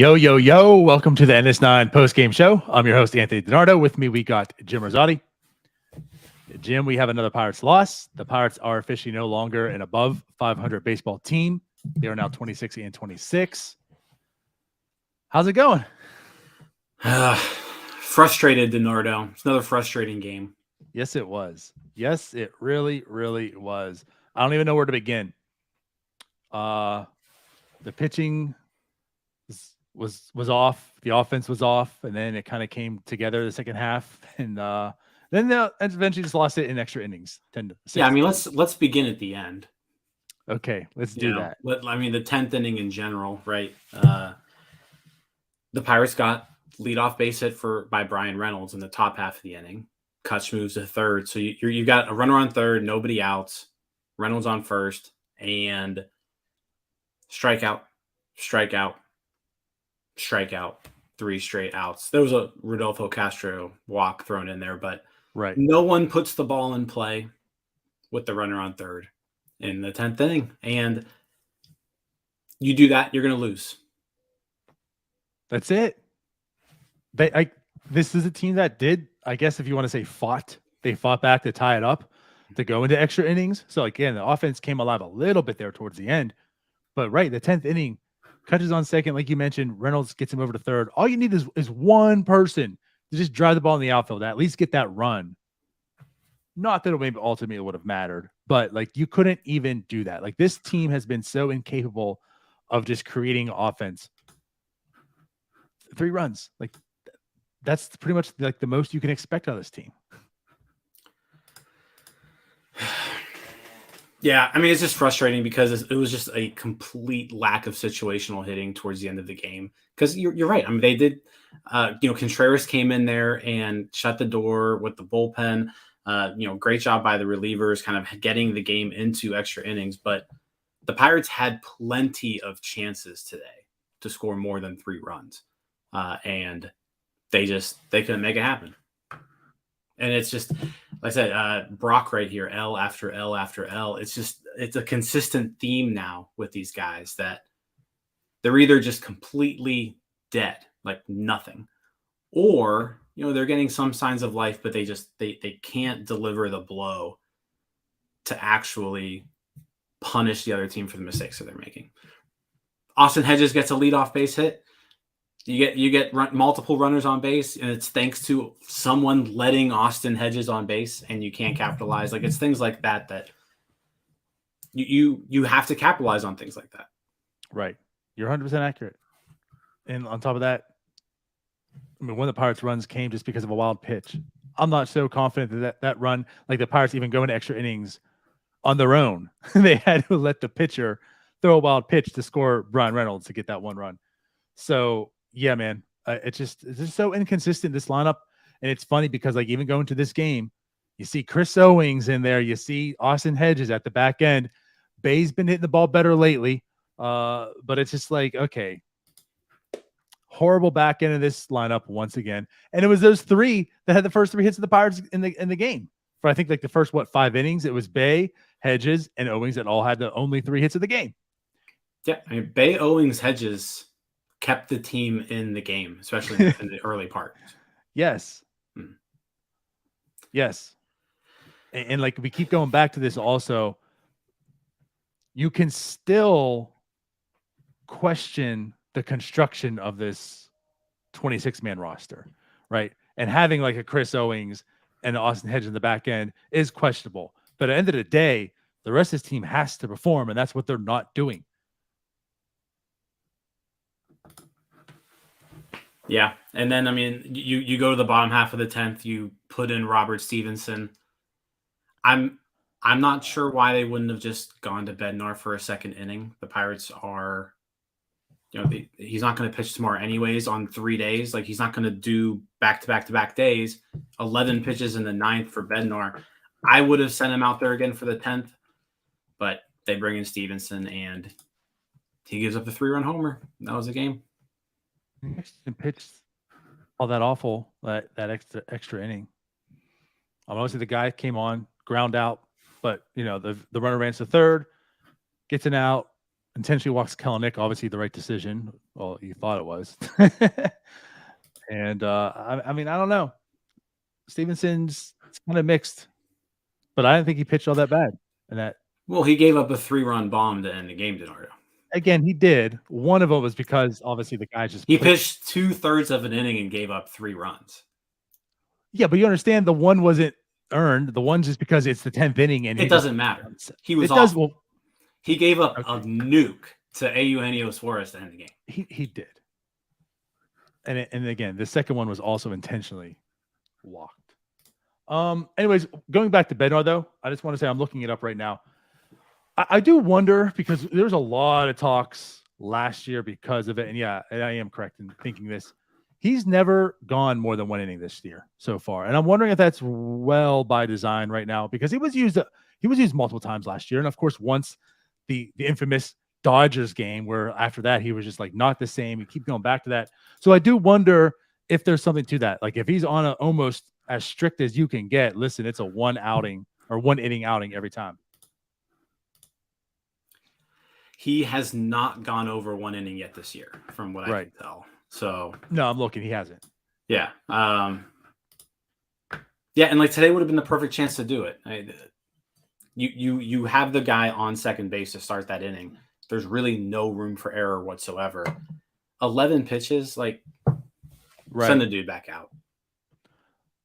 Yo, yo, yo. Welcome to the NS9 Postgame Show. I'm your host, Anthony DiNardo. With me, we got Jim Rosati. Jim, we have another Pirates loss. The Pirates are officially no longer an above 500 baseball team. They are now 26-26. How's it going? Frustrated, DiNardo. It's another frustrating game. Yes, it was. Yes, it really, really was. I don't even know where to begin. The pitching was off. The offense was off, and then it kind of came together the second half, and then they eventually just lost it in extra innings. 10-6. Yeah, I mean, let's begin at the end. Okay, let's do that. I mean, the 10th inning in general, right? The Pirates got leadoff base hit by Brian Reynolds in the top half of the inning. Kutch moves to third, so you got a runner on third, nobody outs. Reynolds on first, and strikeout, 3 straight outs. There was a Rodolfo Castro walk thrown in there, but right, no one puts the ball in play with the runner on third in the 10th inning. And you do that, you're going to lose. That's it. This is a team that did, I guess if you want to say fought, they fought back to tie it up, to go into extra innings. So again, the offense came alive a little bit there towards the end. But right, the 10th inning, Kutch is on second, like you mentioned. Reynolds gets him over to third. All you need is one person to just drive the ball in the outfield, at least get that run. Not that it maybe ultimately would have mattered, but like you couldn't even do that. Like this team has been so incapable of just creating offense. 3 runs, like that's pretty much like the most you can expect out of this team. Yeah, I mean, it's just frustrating because it was just a complete lack of situational hitting towards the end of the game. Because you're right. I mean, they did, Contreras came in there and shut the door with the bullpen. Great job by the relievers kind of getting the game into extra innings. But the Pirates had plenty of chances today to score more than 3 runs. And they couldn't make it happen. And it's just, like I said, Brock right here, L after L after L. It's a consistent theme now with these guys that they're either just completely dead, like nothing, or, they're getting some signs of life, but they can't deliver the blow to actually punish the other team for the mistakes that they're making. Austin Hedges gets a leadoff base hit. You get multiple runners on base, and it's thanks to someone letting Austin Hedges on base, and you can't capitalize. Like it's things like that you have to capitalize on things like that. Right, you're 100% accurate. And on top of that, I mean, one of the Pirates' runs came just because of a wild pitch. I'm not so confident that run, like the Pirates even go into extra innings on their own. They had to let the pitcher throw a wild pitch to score Brian Reynolds to get that 1 run. So. Yeah, man. It's just so inconsistent, this lineup. And it's funny because, like, even going to this game, you see Chris Owings in there. You see Austin Hedges at the back end. Bay's been hitting the ball better lately. But it's just like, okay, horrible back end of this lineup once again. And it was those 3 that had the first 3 hits of the Pirates in the game. For I think like the first, 5 innings, it was Bay, Hedges, and Owings that all had the only 3 hits of the game. Yeah, I mean, Bay, Owings, Hedges kept the team in the game, especially in the early part. Yes. Yes. And like we keep going back to this also, you can still question the construction of this 26-man roster, right? And having like a Chris Owings and Austin Hedges in the back end is questionable. But at the end of the day, the rest of this team has to perform, and that's what they're not doing. Yeah, and then, I mean, you go to the bottom half of the 10th, you put in Robert Stevenson. I'm I'm not sure why they wouldn't have just gone to Bednar for a second inning. The Pirates are, he's not going to pitch tomorrow anyways on 3 days. Like, he's not going to do back-to-back-to-back days, 11 pitches in the 9th for Bednar. I would have sent him out there again for the 10th, but they bring in Stevenson, and he gives up the 3-run homer. That was the game. He pitched all that awful, that extra inning. Obviously, the guy came on, ground out, but the runner ran to third, gets an out, intentionally walks Kellenic. Obviously, the right decision. Well, you thought it was. And I mean, I don't know. Stevenson's kind of mixed, but I didn't think he pitched all that bad. Well, he gave up a 3-run bomb to end the game, DiNardo. Again, he did. One of them was because obviously the guy just pitched 2/3 of an inning and gave up 3 runs. Yeah, but you understand the one wasn't earned. The one just because it's the 10th inning and it doesn't matter. He was awful. He gave up a nuke to Eugenio Suarez to end the game. He did. And again, the second one was also intentionally walked. Anyways, going back to Bednar though, I just want to say I'm looking it up right now. I do wonder because there's a lot of talks last year because of it. And yeah, I am correct in thinking this. He's never gone more than 1 inning this year so far. And I'm wondering if that's well by design right now because he was used multiple times last year. And of course, once the infamous Dodgers game where after that, he was just like not the same. You keep going back to that. So I do wonder if there's something to that. Like if he's on a almost as strict as you can get, listen, it's a 1 outing or 1 inning outing every time. He has not gone over 1 inning yet this year, from what I can tell. So no, I'm looking. He hasn't. Yeah. Yeah, and like today would have been the perfect chance to do it. You have the guy on second base to start that inning. There's really no room for error whatsoever. 11 pitches, like send the dude back out.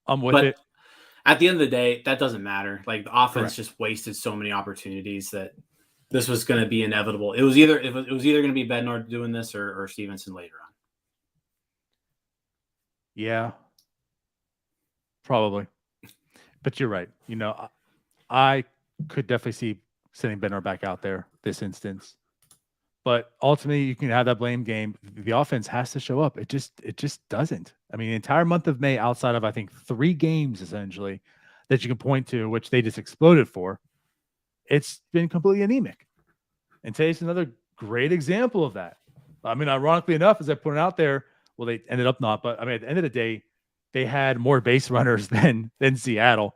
I'm with it. At the end of the day, that doesn't matter. Like the offense just wasted so many opportunities that this was going to be inevitable. It was either going to be Bednar doing this or Stevenson later on. Yeah, probably. But you're right. I could definitely see sending Bednar back out there this instance. But ultimately, you can have that blame game. The offense has to show up. It just doesn't. I mean, the entire month of May, outside of I think 3 games essentially that you can point to, which they just exploded for, it's been completely anemic. And today's another great example of that. I mean, ironically enough, as I put it out there, well, they ended up not, but I mean, at the end of the day, they had more base runners than Seattle.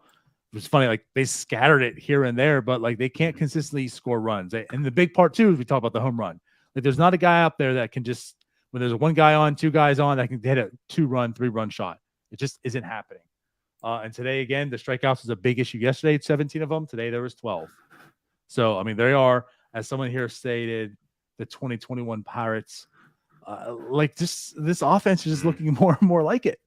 It was funny, like they scattered it here and there, but like they can't consistently score runs. And the big part too is we talk about the home run. Like there's not a guy out there that can just when there's 1 guy on, 2 guys on that can hit a 2-run, 3-run shot. It just isn't happening. And today again, the strikeouts was a big issue yesterday. 17 of them. Today there was 12. So I mean, they are, as someone here stated, the 2021 Pirates. Like this offense is just looking more and more like it.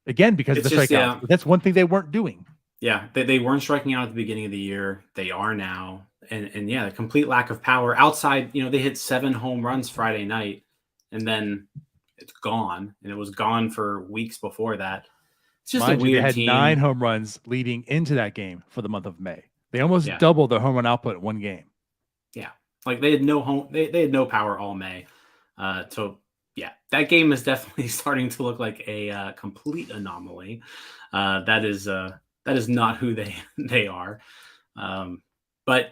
Again, because of the strikeouts. Yeah. That's one thing they weren't doing. Yeah, they weren't striking out at the beginning of the year. They are now. And yeah, a complete lack of power. Outside, they hit 7 home runs Friday night, and then it's gone. And it was gone for weeks before that. It's just a weird team. They had 9 home runs leading into that game for the month of May. They almost doubled their home run output in 1 game. Yeah. Like they had no power all May. So yeah, that game is definitely starting to look like a complete anomaly. That is not who they are. But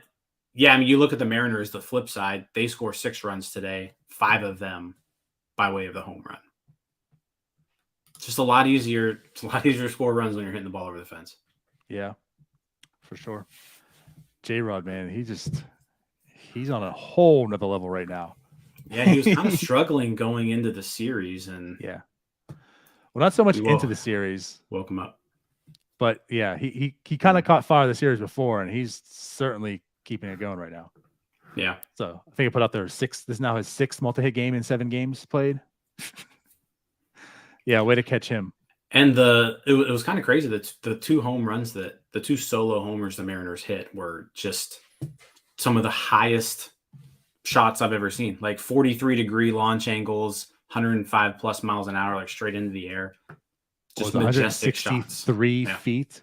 yeah, I mean, you look at the Mariners, the flip side, they score 6 runs today, 5 of them by way of the home run. It's just a lot easier. It's a lot easier to score runs when you're hitting the ball over the fence. Yeah, for sure. J-Rod, man, he's on a whole nother level right now. Yeah, he was kind of struggling going into the series, and yeah, well, not so much into the series. Woke him up, but yeah, he kind of caught fire of the series before, and he's certainly keeping it going right now. Yeah. So I think I put out there 6. This is now his 6th multi-hit game in 7 games played. Yeah, way to catch him. And it was kind of crazy that the 2 home runs the 2 solo homers the Mariners hit were just some of the highest shots I've ever seen. Like 43-degree launch angles, 105 plus miles an hour, like straight into the air. Just was majestic shots. 163 Yeah. feet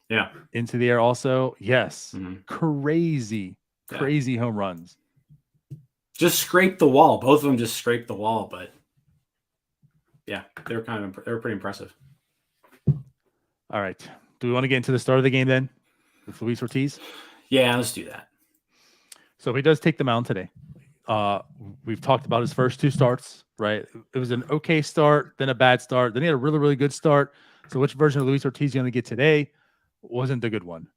Yeah. into the air also. Yes. Mhm. Crazy home runs. Just scraped the wall. Both of them just scraped the wall, but yeah, they were pretty impressive. All right. Do we want to get into the start of the game then with Luis Ortiz? Yeah, let's do that. So he does take the mound today. We've talked about his first two starts, right? It was an okay start, then a bad start, then he had a really, really good start. So which version of Luis Ortiz you going to get today wasn't the good one.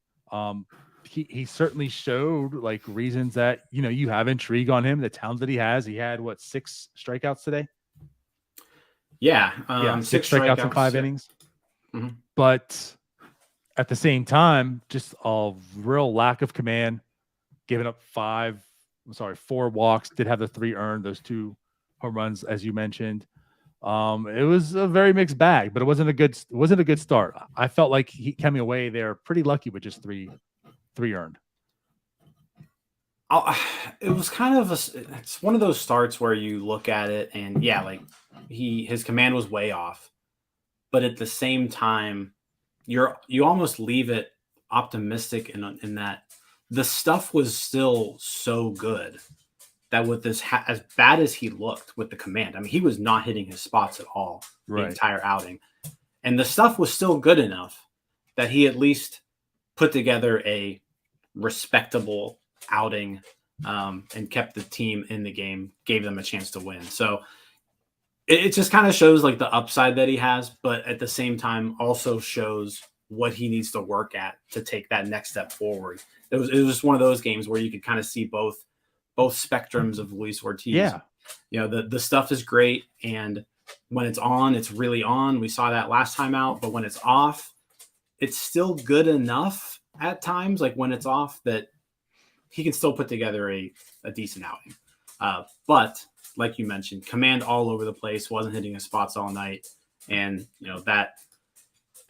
He certainly showed like reasons that, you have intrigue on him, the talent that he has. He had 6 strikeouts today? Yeah. 6 strikeouts in 5 innings. Mm-hmm. But at the same time, just a real lack of command, giving up 4 walks, did have the 3 earned, those 2 home runs, as you mentioned. It was a very mixed bag, but it wasn't a good start. I felt like he coming away there pretty lucky with just 3 earned. It was kind of it's one of those starts where you look at it and his command was way off, but at the same time, you almost leave it optimistic in that the stuff was still so good that with this as bad as he looked with the command, I mean, he was not hitting his spots at all the entire outing, and the stuff was still good enough that he at least put together a respectable outing and kept the team in the game, gave them a chance to win. So it just kind of shows like the upside that he has, but at the same time also shows what he needs to work at to take that next step forward. It was just one of those games where you could kind of see both spectrums of Luis Ortiz. Yeah. The stuff is great, and when it's on, it's really on. We saw that last time out, but when it's off, it's still good enough at times, like when it's off, that he can still put together a decent outing. But like you mentioned, command all over the place, wasn't hitting his spots all night. And,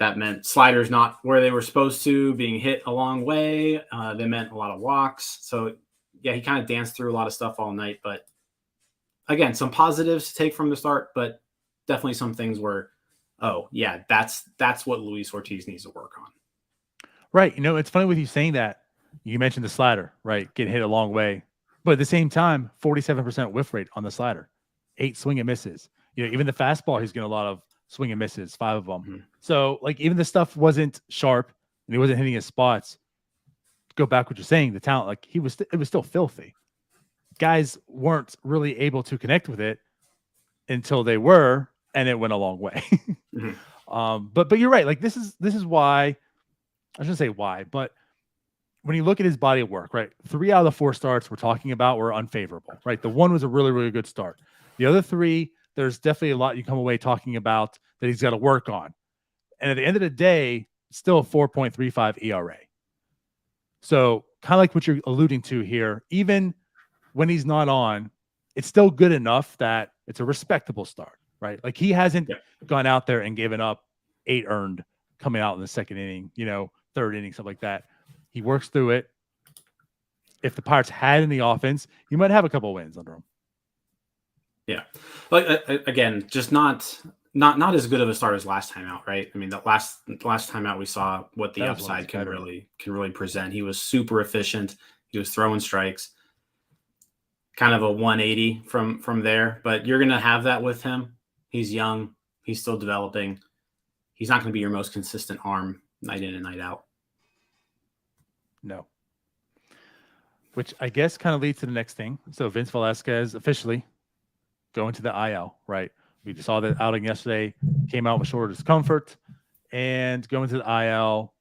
that meant sliders not where they were supposed to, being hit a long way. They meant a lot of walks. So, yeah, he kind of danced through a lot of stuff all night. But, again, some positives to take from the start, but definitely some things where, that's what Luis Ortiz needs to work on. Right. It's funny with you saying that. You mentioned the slider, right? Getting hit a long way. But at the same time, 47% whiff rate on the slider, 8 swing and misses. Even the fastball, he's getting a lot of swing and misses, 5 of them. Mm-hmm. So, even the stuff wasn't sharp and he wasn't hitting his spots. Go back what you're saying, the talent, it was still filthy. Guys weren't really able to connect with it until they were, and it went a long way. Mm-hmm. But you're right. This is why, I shouldn't say why, but when you look at his body of work, right? 3 out of the 4 starts we're talking about were unfavorable, right? The one was a really, really good start. The other 3, there's definitely a lot you come away talking about that he's got to work on. And at the end of the day, still a 4.35 ERA. So kind of like what you're alluding to here, even when he's not on, it's still good enough that it's a respectable start, right? He hasn't gone out there and given up 8 earned coming out in the second inning, 3rd inning, stuff like that. He works through it. If the Pirates had any offense, you might have a couple of wins under him. Yeah. But again, just not as good of a start as last time out, right? I mean, the last time out we saw what the upside can really present. He was super efficient. He was throwing strikes. Kind of a 180 from there, but you're going to have that with him. He's young. He's still developing. He's not going to be your most consistent arm night in and night out. No. Which I guess kind of leads to the next thing. So Vince Velasquez officially going to the IL, right? We just saw that outing yesterday, came out with shoulder discomfort and going to the IL.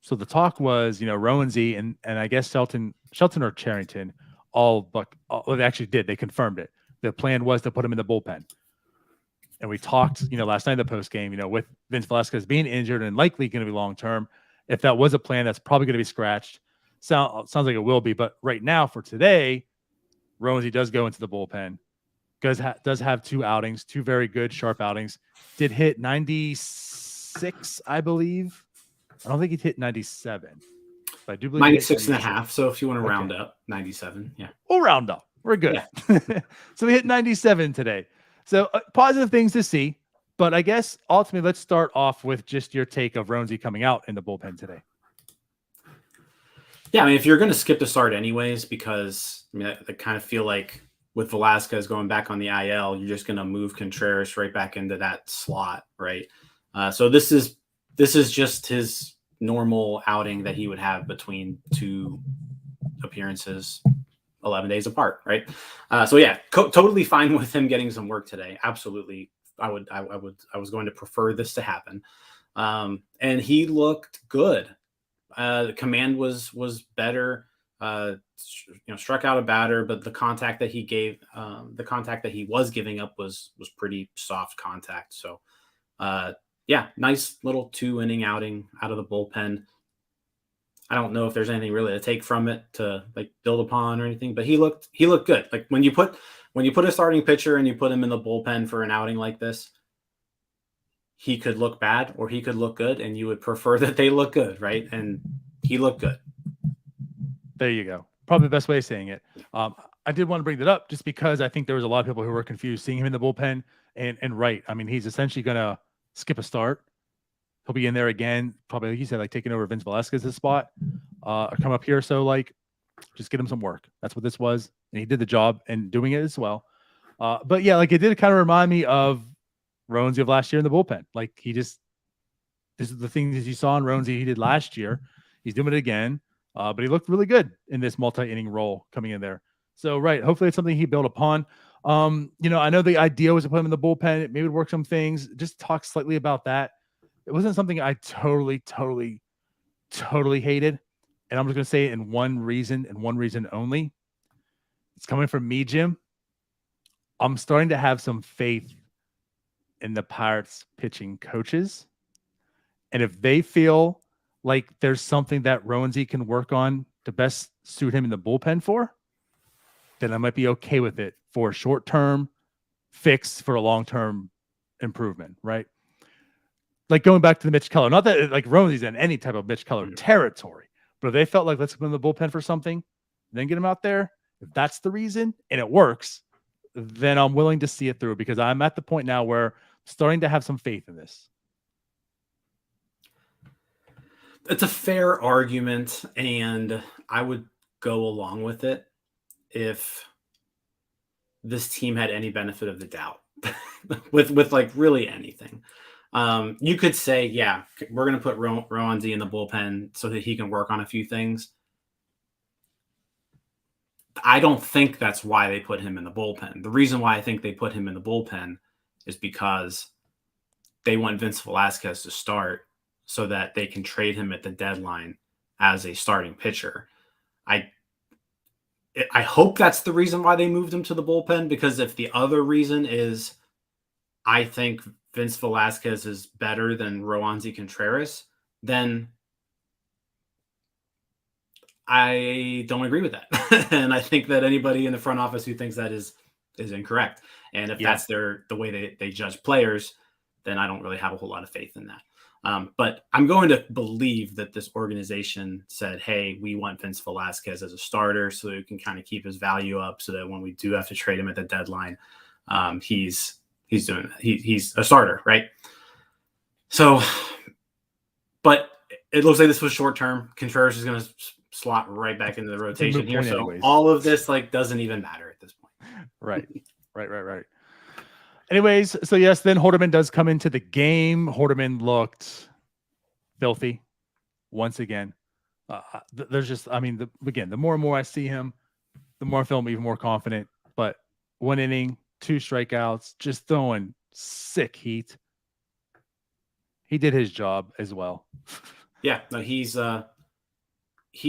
So the talk was, Roansy and I guess Shelton or Charrington they actually did. They confirmed it. The plan was to put him in the bullpen. And we talked, last night in the post game, with Vince Velasquez being injured and likely going to be long term. If that was a plan, that's probably going to be scratched. Sounds like it will be. But right now, for today, Roansy does go into the bullpen. Does have 2 outings, 2 very good, sharp outings. Did hit 96, I believe. I don't think he hit 97. But I do believe 96 and a half. So if you want to round up, 97. Yeah. We'll round up. We're good. Yeah. So we hit 97 today. So positive things to see. But I guess ultimately, let's start off with just your take of Roansy coming out in the bullpen today. Yeah, I mean, if you're going to skip the start anyways, because I mean, I kind of feel like with Velasquez going back on the IL, you're just going to move Contreras right back into that slot, right? So this is just his normal outing that he would have between two appearances, 11 days apart, right? So yeah, totally fine with him getting some work today. Absolutely, I was going to prefer this to happen, and he looked good. The command was better. Struck out a batter, but the contact that he gave, the contact that he was giving up was pretty soft contact. So, yeah, nice little 2-inning outing out of the bullpen. I don't know if there's anything really to take from it to like build upon or anything, but he looked good. Like when you put a starting pitcher and you put him in the bullpen for an outing like this, he could look bad or he could look good, and you would prefer that they look good, right? And he looked good. There you go. Probably the best way of saying it. I did want to bring that up just because I think there was a lot of people who were confused seeing him in the bullpen. And right, I mean, he's essentially going to skip a start. He'll be in there again, probably like you said, like taking over Vince Velasquez's spot, or come up here. So like, just get him some work. That's what this was, and he did the job and doing it as well. But yeah, like it did kind of remind me of Roansy of last year in the bullpen. Like this is the things that you saw in Roansy he did last year. He's doing it again, but he looked really good in this multi-inning role coming in there. So right, hopefully it's something he built upon. I know the idea was to put him in the bullpen. It maybe would work some things. Just talk slightly about that. It wasn't something I totally hated. And I'm just going to say it in one reason and one reason only. It's coming from me, Jim. I'm starting to have some faith in the Pirates pitching coaches. And if they feel like there's something that Roansy can work on to best suit him in the bullpen for, then I might be okay with it for a short-term fix for a long-term improvement, right? Like going back to the Mitch Keller, not that like Roansy's in any type of Mitch Keller territory, but if they felt like let's put him in the bullpen for something, then get him out there. If that's the reason and it works, then I'm willing to see it through because I'm at the point now where I'm starting to have some faith in this. It's a fair argument, and I would go along with it if this team had any benefit of the doubt with like really anything. You could say, yeah, we're going to put Roansy in the bullpen so that he can work on a few things. I don't think that's why they put him in the bullpen. The reason why I think they put him in the bullpen is because they want Vince Velasquez to start so that they can trade him at the deadline as a starting pitcher. I hope that's the reason why they moved him to the bullpen, because if the other reason is I think Vince Velasquez is better than Roansy Contreras, then I don't agree with that. And I think that anybody in the front office who thinks that is incorrect. And if that's the way they judge players, then I don't really have a whole lot of faith in that. But I'm going to believe that this organization said, hey, we want Vince Velasquez as a starter so that we can kind of keep his value up so that when we do have to trade him at the deadline, he's a starter, right? So, but it looks like this was short term. Contreras is going to slot right back into the rotation here. So anyways, all of this like doesn't even matter at this point. Right. Anyways, so yes, then Holderman does come into the game. Holderman looked filthy once again. There's just, I mean, the more and more I see him, the more I feel even more confident. But 1 inning, 2 strikeouts, just throwing sick heat. He did his job as well. Yeah, no, he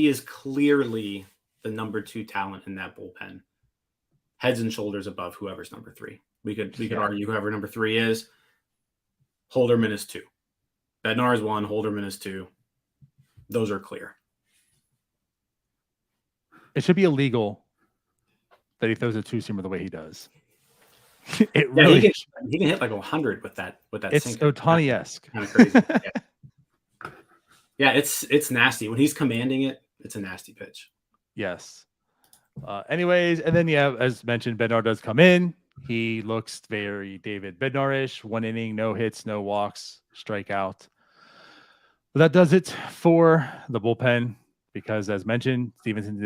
is clearly the number 2 talent in that bullpen, heads and shoulders above whoever's number 3. We could argue whoever number 3 is. Holderman is 2. Bednar is 1. Holderman is 2. Those are clear. It should be illegal that he throws a 2-seamer the way he does. It really he can hit like 100 with that. It's Ohtani-esque. Kind of crazy. Yeah, it's nasty. When he's commanding it, it's a nasty pitch. Yes. Anyways, and then as mentioned, Bednar does come in. He looks very David Bednar-ish. 1 inning, no hits, no walks, strikeout. But that does it for the bullpen because, as mentioned, Stevenson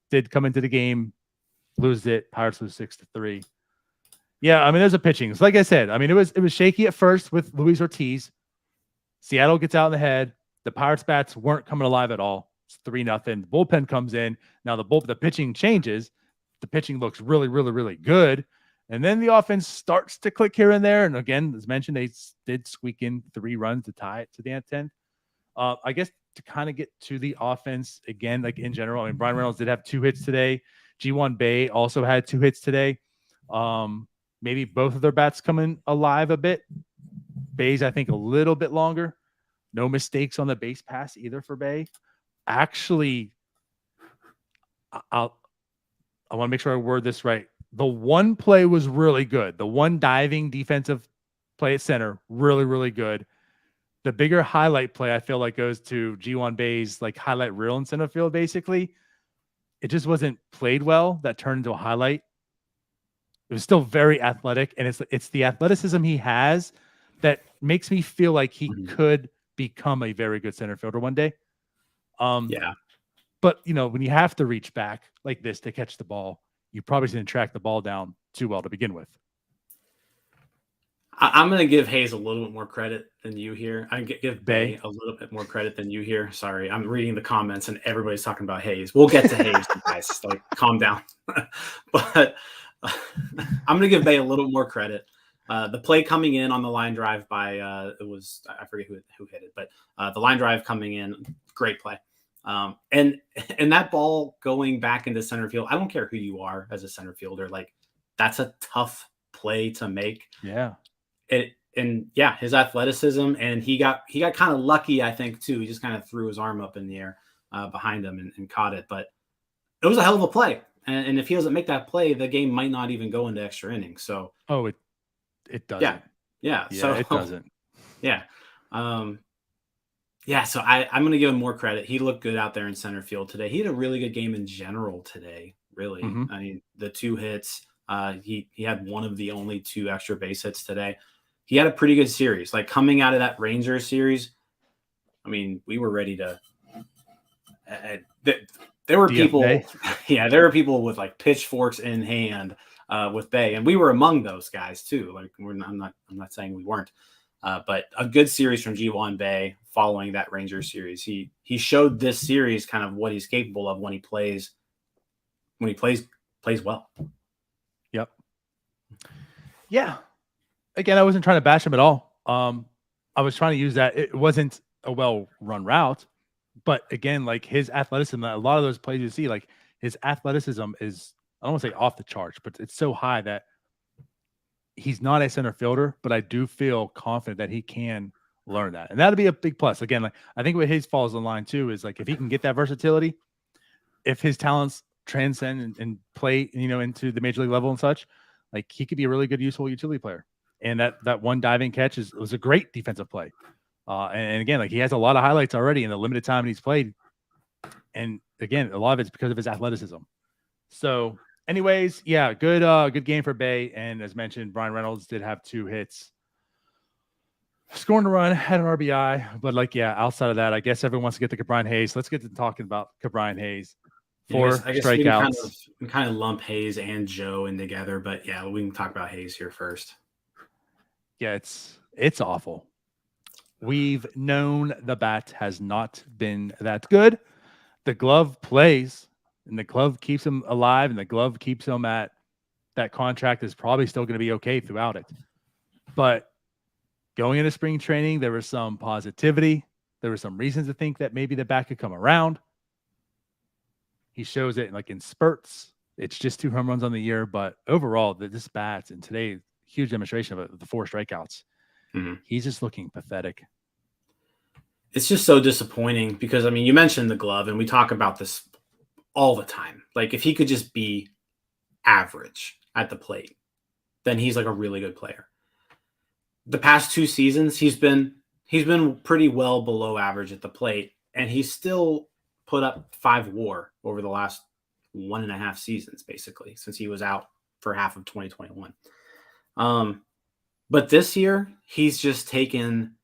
did come into the game, lose it. Pirates lose 6-3. Yeah, I mean, there's a pitching. So like I said, I mean, it was shaky at first with Luis Ortiz. Seattle gets out in the head. The Pirates bats weren't coming alive at all. It's 3-0. The bullpen comes in. Now the pitching changes. The pitching looks really, really, really good. And then the offense starts to click here and there. And again, as mentioned, they did squeak in 3 runs to tie it to the 10th. I guess to kind of get to the offense again, like in general, I mean, Brian Reynolds did have 2 hits today. G1 Bay also had 2 hits today. Maybe both of their bats coming alive a bit. Bay's, I think, a little bit longer. No mistakes on the base pass either for Bay. Actually, I want to make sure I word this right. The one play was really good. The one diving defensive play at center, really, really good. The bigger highlight play, I feel like, goes to G1 Bay's like highlight reel in center field, basically. It just wasn't played well. That turned into a highlight. It was still very athletic, and it's the athleticism he has that makes me feel like he could become a very good center fielder one day. Yeah. But, when you have to reach back like this to catch the ball, you probably didn't track the ball down too well to begin with. I'm going to give Hayes a little bit more credit than you here. I give Bay a little bit more credit than you here. Sorry, I'm reading the comments and everybody's talking about Hayes. We'll get to Hayes, guys. Like, calm down. But I'm going to give Bay a little more credit. The play coming in on the line drive by it was, I forget who hit it, but the line drive coming in, great play. And that ball going back into center field, I don't care who you are as a center fielder, like that's a tough play to make. Yeah. His athleticism, and he got kind of lucky, I think, too. He just kind of threw his arm up in the air behind him and caught it. But it was a hell of a play. And if he doesn't make that play, the game might not even go into extra innings. So it doesn't. Yeah. So it doesn't. Yeah. So I'm going to give him more credit. He looked good out there in center field today. He had a really good game in general today, really. Mm-hmm. I mean, the 2 hits, he had one of the only 2 extra base hits today. He had a pretty good series. Like, coming out of that Rangers series, I mean, we were ready to there were people there were people with like pitchforks in hand with Bay, and we were among those guys too. Like, I'm not saying we weren't. But a good series from G1 Bay following that Rangers series. He showed this series kind of what he's capable of when he plays well. Yep. Yeah. Again, I wasn't trying to bash him at all. I was trying to use that. It wasn't a well-run route, but again, like his athleticism, a lot of those plays you see, like his athleticism is, I don't want to say off the charts, but it's so high that he's not a center fielder, but I do feel confident that he can learn that. And that'll be a big plus. Again, like I think what Hayes falls in line too is like, if he can get that versatility, if his talents transcend and play, into the major league level and such, like he could be a really good, useful utility player. And that one diving catch was a great defensive play. And again, like he has a lot of highlights already in the limited time he's played. And again, a lot of it's because of his athleticism. So anyways, yeah, good game for Bay. And as mentioned, Brian Reynolds did have 2 hits. Scoring a run, had an RBI. But outside of that, I guess everyone wants to get to Ke'Bryan Hayes. Let's get to talking about Ke'Bryan Hayes. 4 I guess strikeouts. We kind of lump Hayes and Joe in together, but yeah, we can talk about Hayes here first. Yeah, it's awful. We've known the bat has not been that good. The glove plays, and the glove keeps him alive, and the glove keeps him at that contract is probably still going to be okay throughout it. But going into spring training, there was some positivity. There were some reasons to think that maybe the bat could come around. He shows it like in spurts. It's just 2 home runs on the year, but overall, this bat and today, huge demonstration of it, the 4 strikeouts. Mm-hmm. He's just looking pathetic. It's just so disappointing because, I mean, you mentioned the glove, and we talk about this all the time. Like, if he could just be average at the plate, then he's like a really good player. The past 2 seasons, he's been pretty well below average at the plate, and he's still put up 5 WAR over the last 1.5 seasons, basically, since he was out for half of 2021. But this year, he's just taken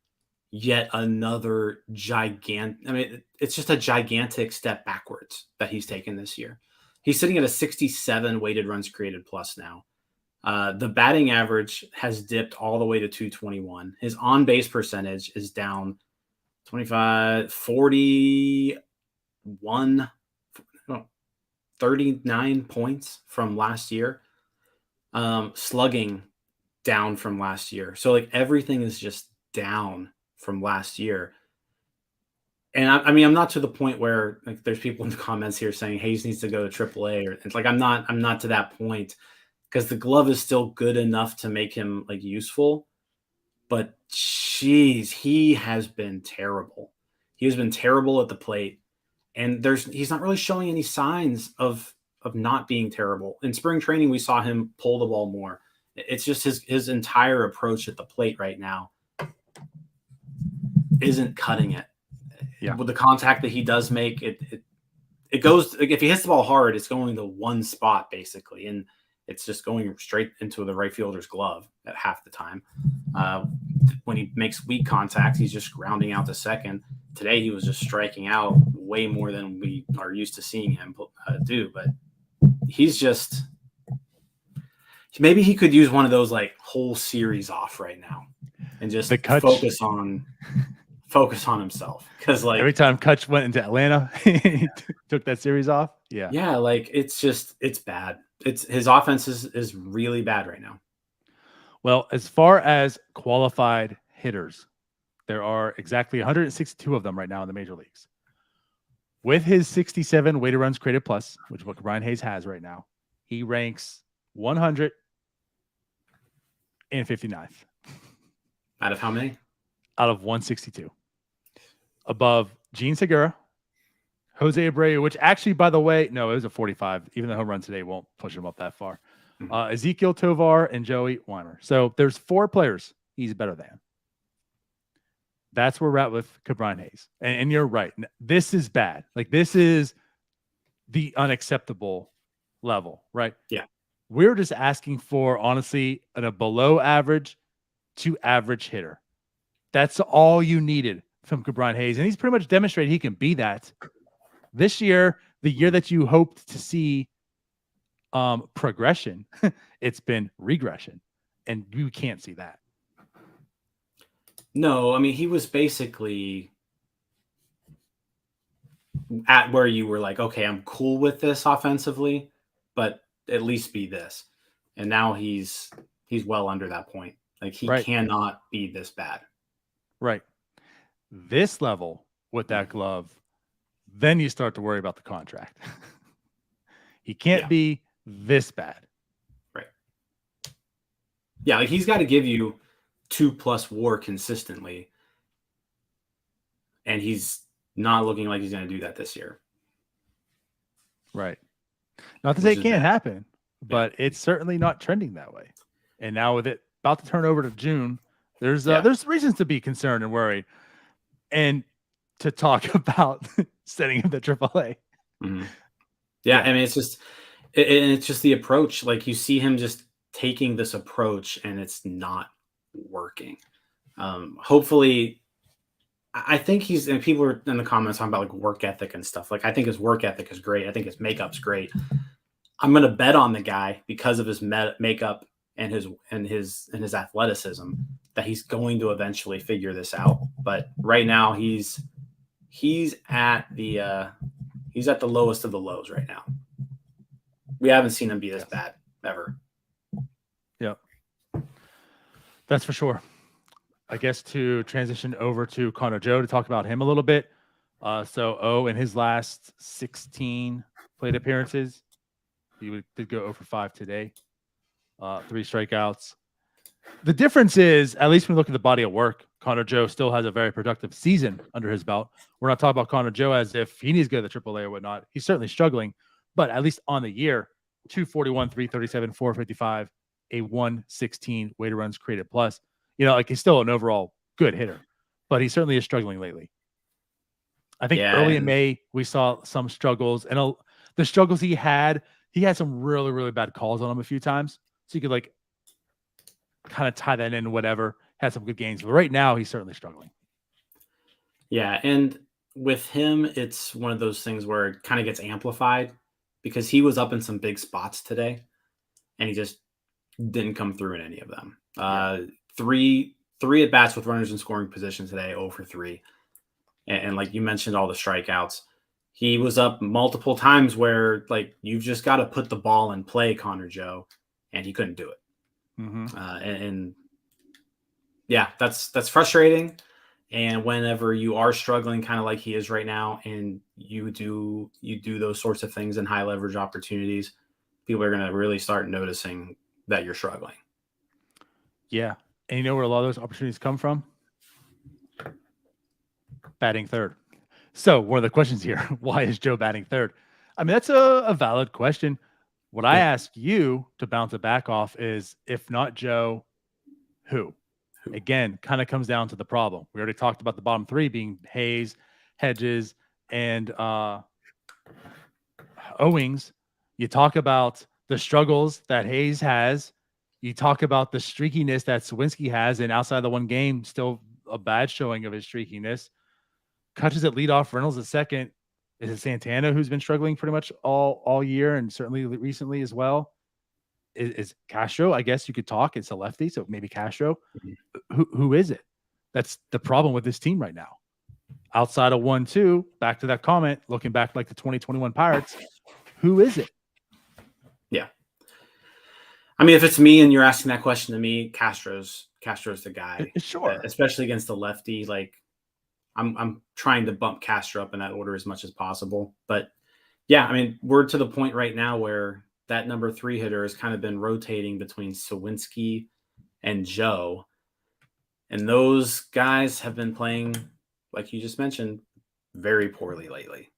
yet another gigantic. I mean, it's just a gigantic step backwards that he's taken this year. He's sitting at a 67 weighted runs created plus now. The batting average has dipped all the way to 221. His on base percentage is down 39 points from last year. Slugging down from last year. So like everything is just down from last year. And I mean, I'm not to the point where like there's people in the comments here saying Hayes needs to go to AAA, or it's like I'm not to that point, because the glove is still good enough to make him like useful. But geez, he has been terrible. He has been terrible at the plate, and he's not really showing any signs of not being terrible. In spring training, we saw him pull the ball more. It's just his entire approach at the plate right now isn't cutting it. Yeah. With the contact that he does make, it goes, like, if he hits the ball hard, it's going to one spot basically, and it's just going straight into the right fielder's glove at half the time. When he makes weak contact, he's just grounding out to second. Today, he was just striking out way more than we are used to seeing him do. But he's just, maybe he could use one of those like whole series off right now and just focus on himself. Because like every time Kutch went into Atlanta, he took that series off. Yeah, like it's bad. His offense is really bad right now. Well, as far as qualified hitters, there are exactly 162 of them right now in the major leagues. With his 67 weighted runs created plus, which is what Brian Hayes has right now, he ranks 159th. Out of how many? Out of 162. Above Gene Segura, Jose Abreu, which actually, by the way, no, it was a 45. Even the home run today won't push him up that far. Ezekiel Tovar and Joey Weimer. So there's 4 players he's better than. That's where we're at with Brian Hayes. And you're right. This is bad. Like, this is the unacceptable level, right? Yeah. We're just asking for, honestly, a below average to average hitter. That's all you needed from Brian Hayes. And he's pretty much demonstrated he can be that. This year, the year that you hoped to see progression, it's been regression. And you can't see that. No, I mean, he was basically at where you were like, okay, I'm cool with this offensively, but at least be this. And now he's well under that point. Like, he cannot be this bad. Right. This level with that glove, then you start to worry about the contract. He can't be this bad. Right. Yeah, like, he's got to give you 2+ WAR consistently, and he's not looking like he's going to do that this year. Right. Not to say it can't happen, but it's certainly not trending that way. And now with it about to turn over to June, there's reasons to be concerned and worried, and to talk about setting him to AAA. Mm-hmm. Yeah, I mean, it's just the approach. Like, you see him just taking this approach, and it's not working. Hopefully, I think and people are in the comments talking about like work ethic and stuff. Like, I think his work ethic is great. I think his makeup's great. I'm going to bet on the guy because of his makeup and his athleticism that he's going to eventually figure this out. But right now he's at the lowest of the lows right now. We haven't seen him be this bad ever. Yep. That's for sure. I guess to transition over to Connor Joe to talk about him a little bit. So in his last 16 plate appearances, he did go 0 for 5 today. 3 strikeouts. The difference is, at least when we look at the body of work, Connor Joe still has a very productive season under his belt. We're not talking about Connor Joe as if he needs to go to the AAA or whatnot. He's certainly struggling, but at least on the year, 241, 337, 455, a 116 weighted runs created plus. You know, like, he's still an overall good hitter, but he certainly is struggling lately. I think early in May, we saw some struggles, and the struggles he had he had some really, really bad calls on him a few times. So you could like kind of tie that in, whatever. Had some good games. But right now, he's certainly struggling. Yeah, and with him, it's one of those things where it kind of gets amplified because he was up in some big spots today, and he just didn't come through in any of them. Three at bats with runners in scoring position today, 0 for 3. And like you mentioned, all the strikeouts. He was up multiple times where like you've just got to put the ball in play, Connor Joe, and he couldn't do it. And yeah, that's frustrating. And whenever you are struggling, kind of like he is right now, and you do those sorts of things in high leverage opportunities, people are going to really start noticing that you're struggling. Yeah. And you know where a lot of those opportunities come from? Batting third. So one of the questions here, why is Joe batting third? I mean, that's a valid question. What I ask you to bounce it back off is, if not Joe, who? Again, kind of comes down to the problem. We already talked about the bottom three being Hayes, Hedges, and Owings. You talk about the struggles that Hayes has. You talk about the streakiness that Sawinski has, and outside the one game, still a bad showing of his streakiness. Kutch at leadoff, Reynolds at second. Is it Santana who's been struggling pretty much all year and certainly recently as well? Is Castro? I guess you could talk. It's a lefty, so maybe Castro. Who is it? That's the problem with this team right now. Outside of 1-2, back to that comment, looking back like the 2021 Pirates, who is it? Yeah. I mean, if it's me and you're asking that question to me, Castro's the guy. Sure. Especially against the lefty. Like, I'm trying to bump Castro up in that order as much as possible. But yeah, I mean, we're to the point right now where that number 3 hitter has kind of been rotating between Sawinski and Joe. And those guys have been playing, like you just mentioned, very poorly lately.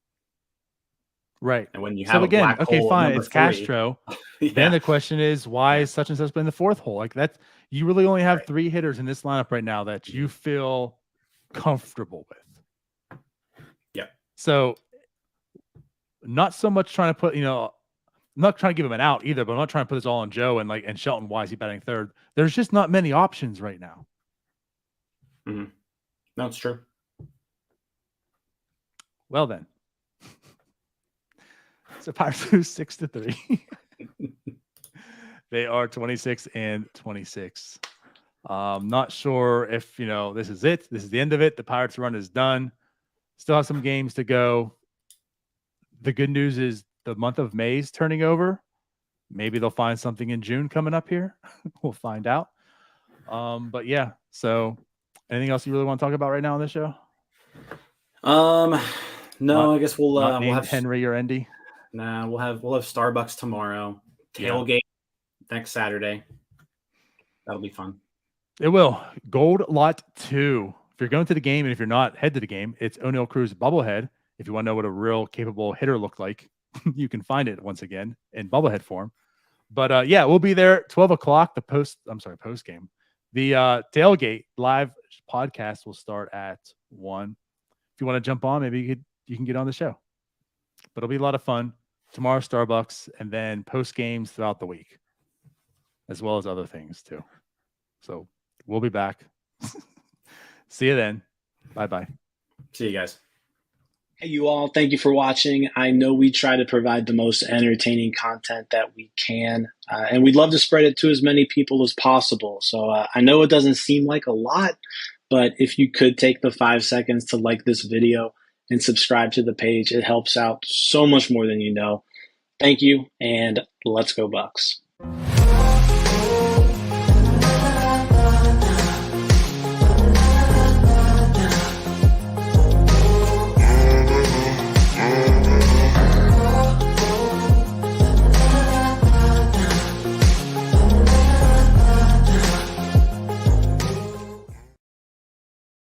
Right. And when you have again, okay, fine, it's 3, Castro. Yeah. Then the question is, why is such and such in the fourth hole? Like that, you really only have 3 hitters in this lineup right now that you feel comfortable with. Yeah. So not so much trying to put, I'm not trying to give him an out either, but I'm not trying to put this all on Joe and Shelton. Why is he batting third? There's just not many options right now. Mm-hmm. No, it's true. Well then, so Pirates lose 6-3. They are 26-26. Not sure if this is it. This is the end of it. The Pirates run is done. Still have some games to go. The good news is the month of May is turning over. Maybe they'll find something in June coming up here. We'll find out. But yeah. So, anything else you really want to talk about right now on this show? No, I guess we'll have Henry or Endy. Nah, we'll have Starbucks tomorrow. Tailgate next Saturday. That'll be fun. It will. Gold Lot 2. If you're going to the game, and if you're not, head to the game. It's O'Neill Cruz Bubblehead. If you want to know what a real capable hitter looked like, you can find it once again in Bubblehead form. But yeah, we'll be there 12 o'clock. Post game. The tailgate live podcast will start at 1. If you want to jump on, maybe you can get on the show. But it'll be a lot of fun. Tomorrow, Starbucks, and then post games throughout the week, as well as other things too. So we'll be back. See you then. Bye-bye. See you guys. Hey, you all. Thank you for watching. I know we try to provide the most entertaining content that we can, and we'd love to spread it to as many people as possible. So I know it doesn't seem like a lot, but if you could take the 5 seconds to like this video and subscribe to the page, it helps out so much more than you know. Thank you, and let's go Bucks.